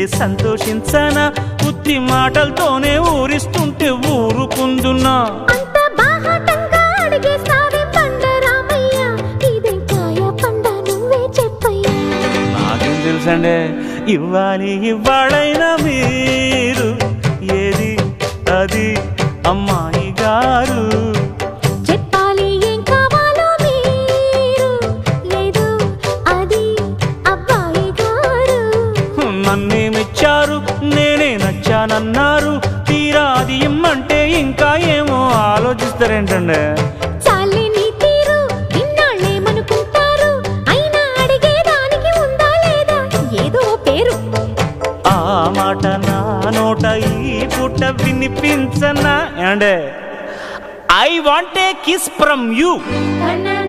ఇస్తే సంతోషించనా ఉత్తి మాటలతోనే ఊరిస్తుంటే ఊరుకుందున్నా అంత బాహాటంగా అడిగేస్తావే పండరామయ్య ఇదే కాయ పండ నువ్వే చెప్పయ్యా నాకేం తెలుసండి ఇవ్వాలి ఇవ్వాళైనా మీరు ఏది అది అమ్మాయి గారు చెప్పాలి ఏం కావాలో మీరు లేదు అది అబ్బాయి గారు నన్నేమిచ్చారు నేనే నచ్చానన్నారు తీరా అది ఇమ్మంటే ఇంకా ఏమో ఆలోచిస్తారేంటండి చాలే నీ తీరు ఇన్నాళ్ళేమనుకుంటారు అయినా అడిగేదానికి ఉందా లేదా ఏదో పేరు ఆ మాట నా నోట ఈ పూట వినిపించనా అండే I want a kiss from you.